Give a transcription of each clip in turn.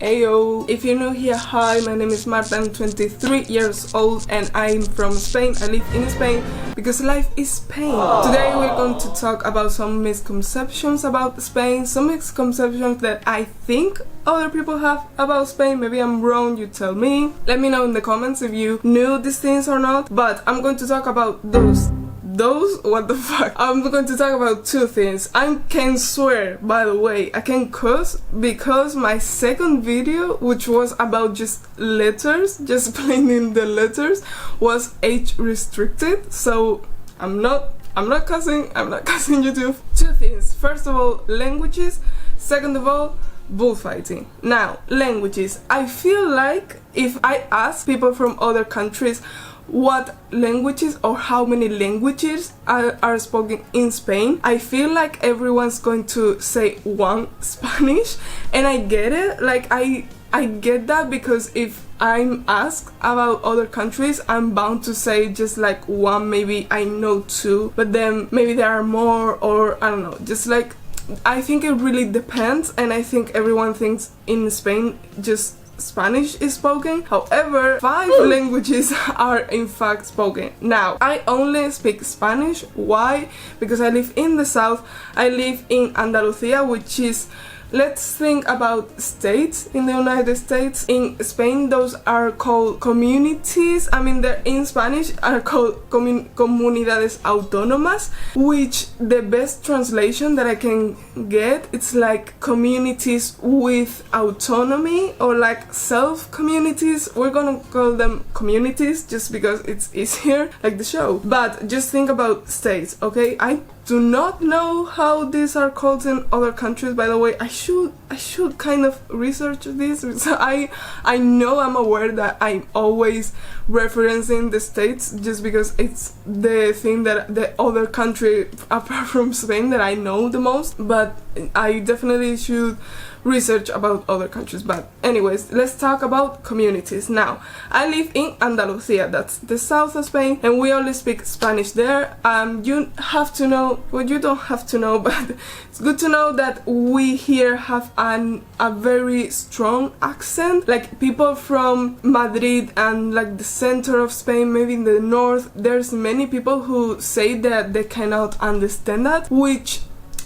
Ayo! If you're new here, hi, my name is Marta, I'm 23 years old and I'm from Spain. I live in Spain because life is Spain. Today we're going to talk about some misconceptions about Spain, some misconceptions that I think other people have about Spain. Maybe I'm wrong, you tell me. Let me know in the comments if you knew these things or not, but I'm going to talk about those, what the fuck? I'm going to talk about two things. I can swear, by the way, I can cuss because my second video, which was about just letters, just explaining the letters, was age restricted, so I'm not cussing YouTube. Two things. First of all, languages. Second of all, bullfighting. Now, languages. I feel like if I ask people from other countries what languages or how many languages are spoken in Spain, I feel like everyone's going to say one, Spanish, and I get it. Like I get that, because if I'm asked about other countries, I'm bound to say just like one, maybe I know two, but then maybe there are more, or I don't know, just like I think it really depends, and I think everyone thinks in Spain just Spanish is spoken. However, 5 languages are in fact spoken. Now, I only speak Spanish. Why? Because I live in the south. I live in Andalusia, which is, let's think about states in the United States. In Spain, those are called communities. I mean, they're in Spanish are called comunidades autónomas, which the best translation that I can get, it's like communities with autonomy, or like self-communities. We're gonna call them communities just because it's easier, like the show. But just think about states, okay? I do not know how these are called in other countries, by the way. I should kind of research this. So I know, I'm aware that I'm always referencing the states just because it's the thing that the other country apart from Spain that I know the most, but I definitely should research about other countries. But anyways, let's talk about communities. Now, I live in Andalusia, that's the south of Spain, and we only speak Spanish there. You have to know, well, you don't have to know, but it's good to know that we here have a very strong accent. Like people from Madrid and like the center of Spain, maybe in the north, there's many people who say that they cannot understand that, which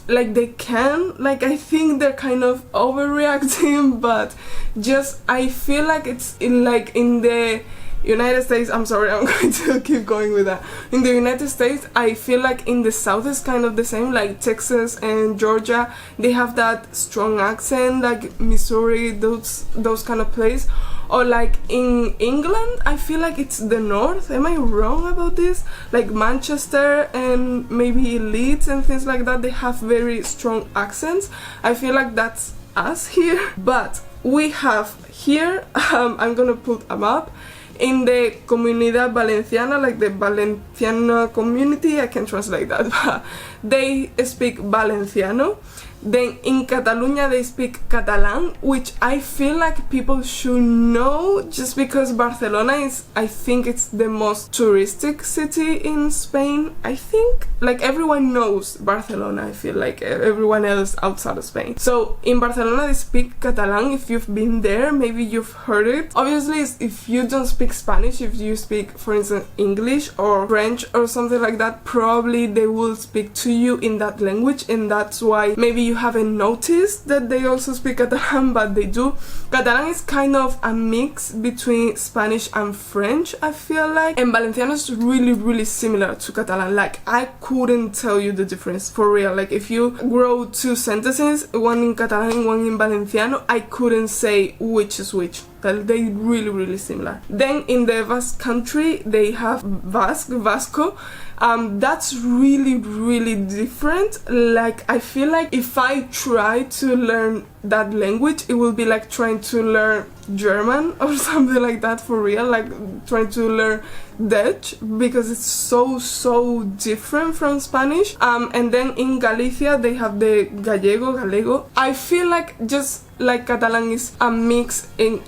like they can, like I think they're kind of overreacting, but just I feel like it's in the United States, I'm sorry, I'm going to keep going with that. In the United States, I feel like in the south is kind of the same, like Texas and Georgia, they have that strong accent, like Missouri, those kind of place. Or like in England, I feel like it's the north. Am I wrong about this? Like Manchester and maybe Leeds and things like that, they have very strong accents. I feel like that's us here. But we have here, I'm gonna put a map. In the Comunidad Valenciana, like the Valenciana community, I can translate that, but they speak Valenciano. Then in Catalonia they speak Catalan, which I feel like people should know just because Barcelona is, I think it's the most touristic city in Spain. I think like everyone knows Barcelona, I feel like everyone else outside of Spain. So in Barcelona they speak Catalan. If you've been there, maybe you've heard it. Obviously if you don't speak Spanish, if you speak for instance English or French or something like that, probably they will speak to you in that language, and that's why maybe you haven't noticed that they also speak Catalan, but they do. Catalan is kind of a mix between Spanish and French, I feel like, and Valenciano is really similar to Catalan. Like I couldn't tell you the difference for real. Like if you grow two sentences, one in Catalan and one in Valenciano, I couldn't say which is which. They're really similar. Then in the Basque country they have Vasco. That's really different. Like I feel like if I try to learn that language, it will be like trying to learn German or something like that, for real, like trying to learn Dutch, because it's so different from Spanish. And then in Galicia they have the Gallego. I feel like just like Catalan is a mix in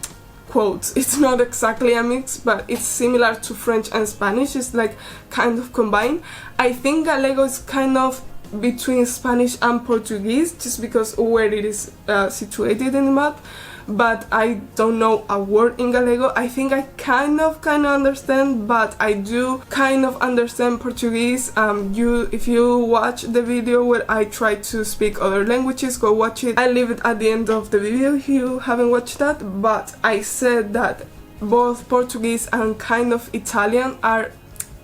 quotes. It's not exactly a mix, but it's similar to French and Spanish. It's like kind of combined. I think Gallego is kind of between Spanish and Portuguese, just because where it is situated in the map. but I don't know a word in Galego. I think I kind of understand, but I do kind of understand Portuguese. If you watch the video where I try to speak other languages, go watch it. I leave it at the end of the video if you haven't watched that, but I said that both Portuguese and kind of Italian are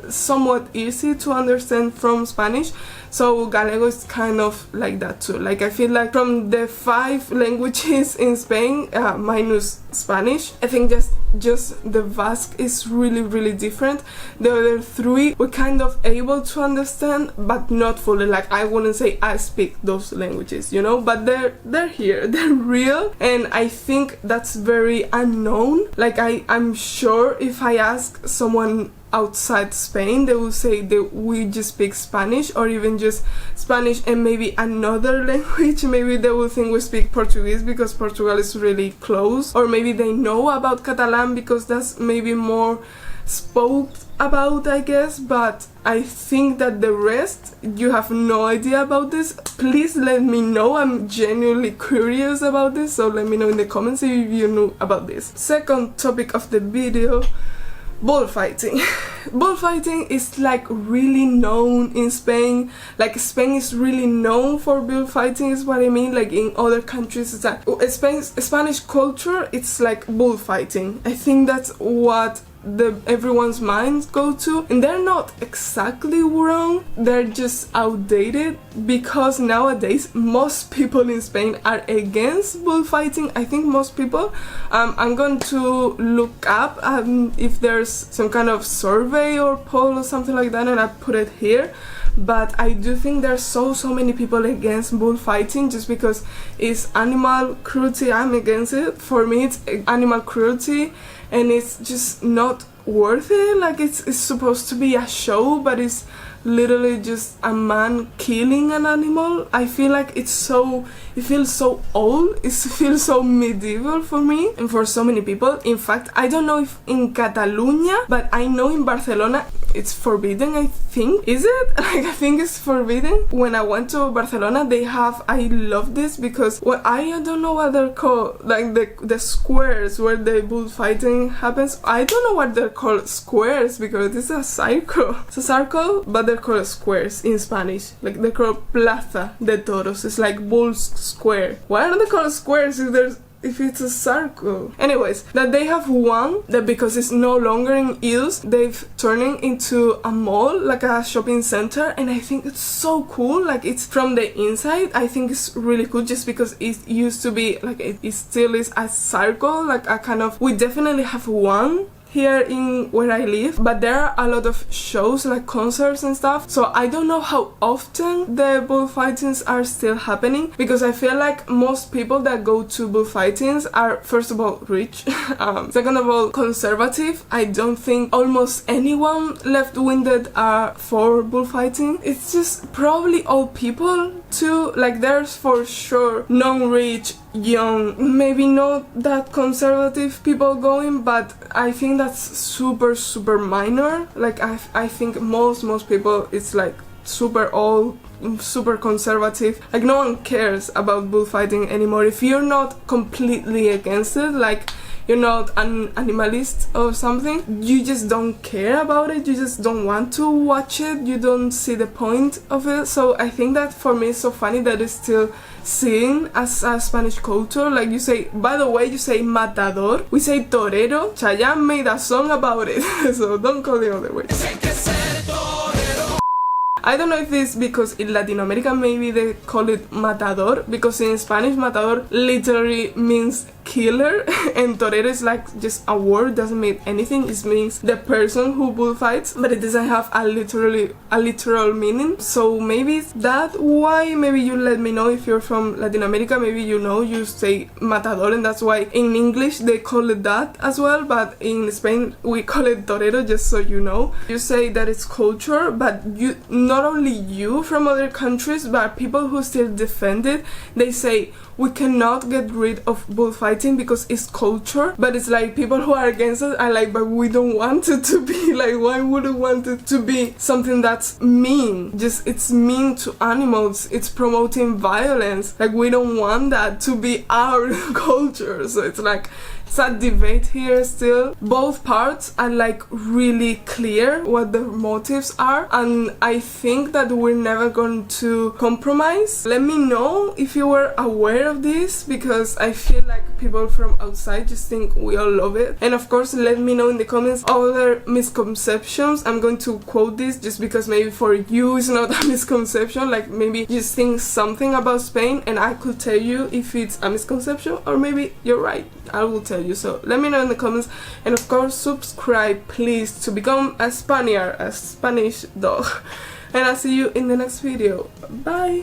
somewhat easy to understand from Spanish, so Galego is kind of like that too. Like I feel like from the 5 languages in Spain, minus Spanish, I think just the Basque is really different. The other 3 we're kind of able to understand, but not fully. Like I wouldn't say I speak those languages, you know, but they're here, they're real, and I think that's very unknown. Like I'm sure if I ask someone outside Spain, they will say that we just speak Spanish, or even just Spanish and maybe another language. Maybe they will think we speak Portuguese because Portugal is really close, or maybe they know about Catalan because that's maybe more spoke about, I guess. But I think that the rest, you have no idea about this. Please let me know, I'm genuinely curious about this, so let me know in the comments if you knew about this. Second topic of the video, bullfighting. Bullfighting is like really known in Spain. Like Spain is really known for bullfighting, is what I mean. Like in other countries, it's like Spanish culture, it's like bullfighting. I think that's what everyone's minds go to, and they're not exactly wrong, they're just outdated, because nowadays most people in Spain are against bullfighting. I think most people, I'm going to look up if there's some kind of survey or poll or something like that, and I put it here. But I do think there's so many people against bullfighting just because it's animal cruelty. I'm against it. For me, it's animal cruelty, and it's just not worth it. Like it's supposed to be a show, but it's literally just a man killing an animal. I feel like it feels so old, it feels so medieval for me and for so many people. In fact, I don't know if in Catalonia, but I know in Barcelona it's forbidden, I think. Is it? Like I think it's forbidden. When I went to Barcelona, they have, I love this because, well, I don't know what they're called, like the squares where the bullfighting happens. I don't know what they're called squares because it's a circle. It's a circle, but they're called squares in Spanish. Like they're called Plaza de Toros. It's like Bull's Square. Why are they called squares if it's a circle? Anyways, that they have one that, because it's no longer in use, they've turned it into a mall, like a shopping center, and I think it's so cool. Like it's from the inside, I think it's really cool, just because it used to be like it still is a circle, like a kind of, we definitely have one here in where I live, but there are a lot of shows like concerts and stuff, so I don't know how often the bullfightings are still happening, because I feel like most people that go to bullfightings are, first of all, rich, second of all, conservative. I don't think almost anyone left-winged are for bullfighting. It's just probably old people too. Like there's for sure non-rich, young, maybe not that conservative people going, but I think that's super minor. Like I think most people, it's like super old, super conservative. Like no one cares about bullfighting anymore. If you're not completely against it, like you're not an animalist or something, you just don't care about it, you just don't want to watch it, you don't see the point of it. So I think that for me it's so funny that it's still seen as a Spanish culture. Like you say, by the way, you say matador, we say torero. Chayanne made a song about it, so don't call the other way. I don't know if it's because in Latin America maybe they call it matador, because in Spanish matador literally means killer, and torero is like just a word, doesn't mean anything, it means the person who bullfights, but it doesn't have a literal meaning. So maybe it's that why. Maybe you let me know if you're from Latin America, maybe you know, you say matador, and that's why in English they call it that as well, but in Spain we call it torero, just so you know. You say that it's culture, but not only you from other countries, but people who still defend it. They say we cannot get rid of bullfighting because it's culture, but it's like people who are against it are like, but we don't want it to be like, why would we want it to be something that's mean? Just it's mean to animals, it's promoting violence, like we don't want that to be our culture. So it's like sad debate here still. Both parts are like really clear what their motives are, and I think that we're never going to compromise. Let me know if you were aware of this, because I feel like people from outside just think we all love it. And of course, let me know in the comments other misconceptions. I'm going to quote this just because maybe for you it's not a misconception, like maybe you just think something about Spain and I could tell you if it's a misconception, or maybe you're right, I will tell you. So let me know in the comments, and of course subscribe please to become a Spaniard, a Spanish dog. And I'll see you in the next video. Bye.